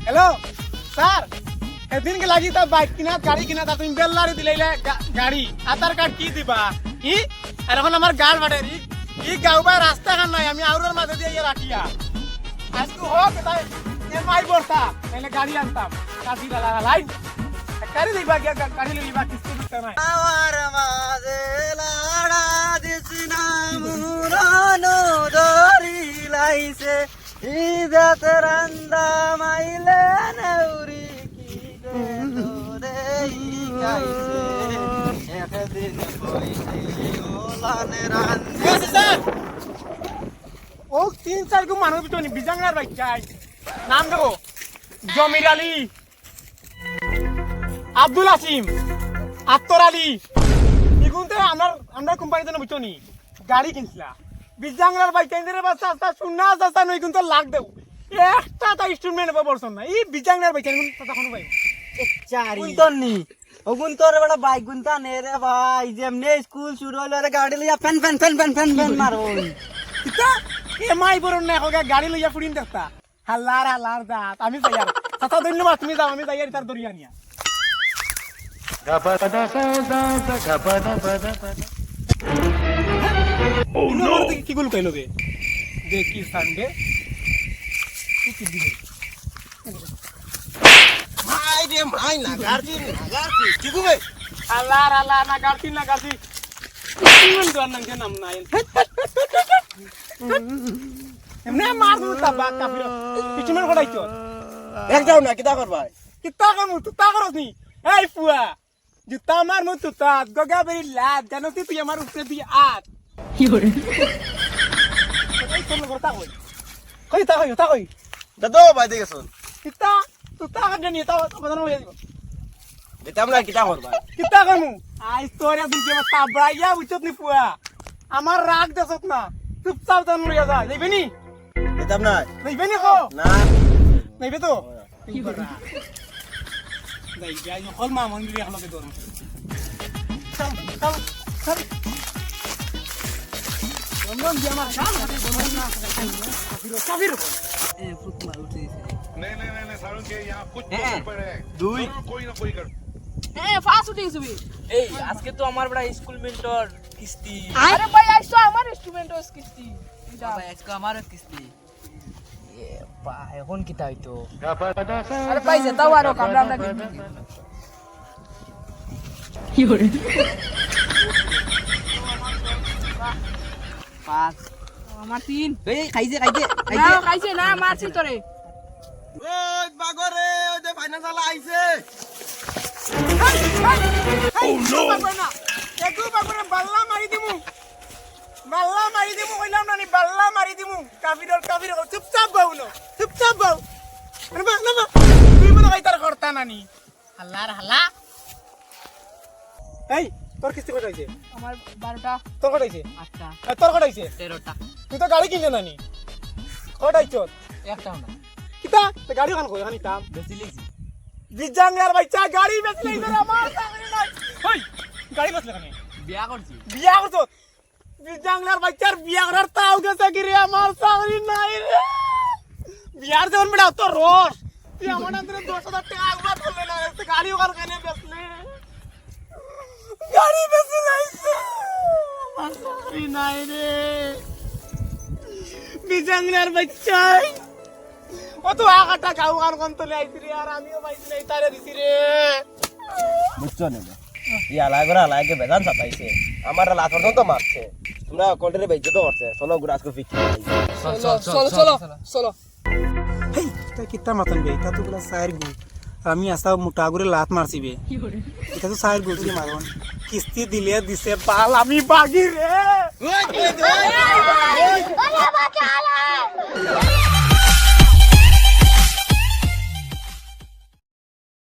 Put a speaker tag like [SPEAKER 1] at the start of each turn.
[SPEAKER 1] Hello sir এদিন কে লাগি তা বাইক কিনা গাড়ি কিনা তা তুমি বেল্লারে দিলাইলে গাড়ি আধার কার্ড কি দিবা ই আর এখন আমার গাড় বাড়ে ই গাঁও বা রাস্তা খান নাই আমি আউরের মাঝে দিয়ে রাখিয়া আজকে হোক তাই এমআই বর্তা তাহলে গাড়ি আনতাম কাশি ডালা লাইন গাড়ি দিবা গাড়ি লইবা কিস্তি দিতে নাই
[SPEAKER 2] আমার মাঝে লাড়া দিছিনা মুরানো দরি লাইছে ইজাত রান্দা মাইলে নেউরি কি দে গাইছে একদিন কইছি ওলানে রান্দা
[SPEAKER 1] স্যার ও 3-4 গো মানুষ বিটনি বিজাঙ্গার বাইকাই নাম দেখো জমির আলী আব্দুল আসিম আত্তর আলী এগুনতে আমরা কোম্পানিতে না বিটনি গাড়ি কিনছিলা বিজাঙ্গার বাইকাই রে বাস আস্তা শুননা আস্তা নই কিন্তু লাগ দেও একটা তা ইনস্ট্রুমেন্ট বলছন না এই বিজাঙ্গার বাইকাই কোন কথা কোন ভাই
[SPEAKER 2] চারি গুনতনি ওগুন তোর বড় বাইক গুনতা নে রে ভাই যেমনে স্কুল শুরু হলো রে গাড়ি লইয়া ফেন ফেন ফেন ফেন ফেন ফেন মারুন
[SPEAKER 1] কিতা এমআই বরন না হোগা গাড়ি লইয়া ফুড়িন দেখতা হাল্লার দাঁত আমি যাই আর চাচা ধন্যবাদ তুমি যাও আমি যাই আর তার দরিয়া নিয়া Oh no! কি গুলো কইলো বে দেখি সানডে কি দিবে
[SPEAKER 2] ভাই রে ভাই না গাড়ি কি কইবে
[SPEAKER 1] আল্লাহ না গাড়ি কিমান দোয়ার নাম নাই এমনে মার দুটা বা কাফির কিমান করাইছো
[SPEAKER 2] এক যাও না কিটা করবা
[SPEAKER 1] কিতা কামু তুতা করস নি এই ফুয়া জুতা মার মু তুতা গগা বেরি লাদ জানো তুই আমার উপরে দি আত কি হরে এই কোন করতা কই তা কই
[SPEAKER 2] দাদো ভাই দেখছন
[SPEAKER 1] কিতা তুতা কাটে নি তা বদন হয়ে যাব
[SPEAKER 2] দিতাম না কিটা করবা
[SPEAKER 1] কিতা কামু আই তোরে দুকে মা তাবড়াইয়া উচত নি ফুয়া আমার রাগ দেছত না চুপচাপ জান লইয়া যা যাইবে নি
[SPEAKER 2] দিতাম না
[SPEAKER 1] যাইবে নি কো
[SPEAKER 2] না
[SPEAKER 1] যাইবে তো কি করবা যাই যাই হল মা মন্দিরে হলকে দর চল বন্ধন দি আমার কাম হাতে বন্ধন না কাফির
[SPEAKER 2] এ ফুট মার উঠে
[SPEAKER 3] नहीं सारुण के यहाँ कुछ तो पर है
[SPEAKER 2] দুই
[SPEAKER 3] कोई ना कोई कर
[SPEAKER 4] ফাস্ট উঠে গেছি
[SPEAKER 5] এই আজকে তো আমার বড় স্কুল মেন্টর কিস্তি
[SPEAKER 4] আরে ভাই আইছো আমার ইনস্ট্রুমেন্ট ওস কিস্তি
[SPEAKER 5] ভাই আজকে আমারও কিস্তি এ পা এখন কিতা হইতো
[SPEAKER 4] আরে ভাই যেতাও আরো কামরা আমরা কি করে
[SPEAKER 5] পাঁচ
[SPEAKER 4] আমার তিন
[SPEAKER 5] এই খাইছে
[SPEAKER 4] না খাইছে না মারছি তোরে
[SPEAKER 2] ওই বাগরে ওই যে ফাইনাল আইছে
[SPEAKER 1] ও নো একটু বাগরে বাল্লা মারি দিমু কইলাম না নি বাল্লা মারি দিমু কাফির চুপচাপ বাউনো চুপচাপ বাউ না তুই মনে হয় তার করতা নানি হাল্লা এই তোর কিস্তি কত হইছে
[SPEAKER 4] আমার 12টা
[SPEAKER 1] তোর কত হইছে
[SPEAKER 4] 8টা
[SPEAKER 1] তোর কত হইছে
[SPEAKER 5] 13টা
[SPEAKER 1] তুই তো গাড়ি কিনলে নানি কত হইছ
[SPEAKER 5] একটাও না
[SPEAKER 1] কিতা তো গাড়ি খান কই হানি কাম
[SPEAKER 5] বেশি লিখছি
[SPEAKER 1] বিজাঙ্গার বাচ্চা গাড়ি বেচলে ইধর আমার সামনে নাই হই গাড়ি বেচলে কেন
[SPEAKER 5] বিয়া করছি
[SPEAKER 1] বিয়া করছো বিজাঙ্গার বাচ্চার বিয়া করার তাও গেছে কি রে আমার সামনে নাই রে বিয়ার যখন বেটা তো রস তুই আমার আন্দরে 10,000 টাকা আগবা ধরলে না একটা গাড়ি ওখানে কেনে বেচলে গাড়ি বেচে লাইছে আমার সামনে নাই রে বিজাঙ্গার বাচ্চা ও তো আগাটা গাও গান কোন তলে আইছি রে আর আমিও পাইছি না তারে দিছি রে
[SPEAKER 2] বুঝছো না ইয়া লাগে বেদান সাতাইছে আমার লাত পর্যন্ত মারছে তোমরা কোল্ডরে বেইছো তো করছে চলো গুরাজ কো ফিক্স
[SPEAKER 4] চলো
[SPEAKER 1] হেই তা কিতা মাতন বে তা তো বলা সাইর গু আমি আসা মোটা করে লাত মারছি বে এটা তো সাইর গু মারন কিস্তি দিলে দিছে পাল আমি বাগি রে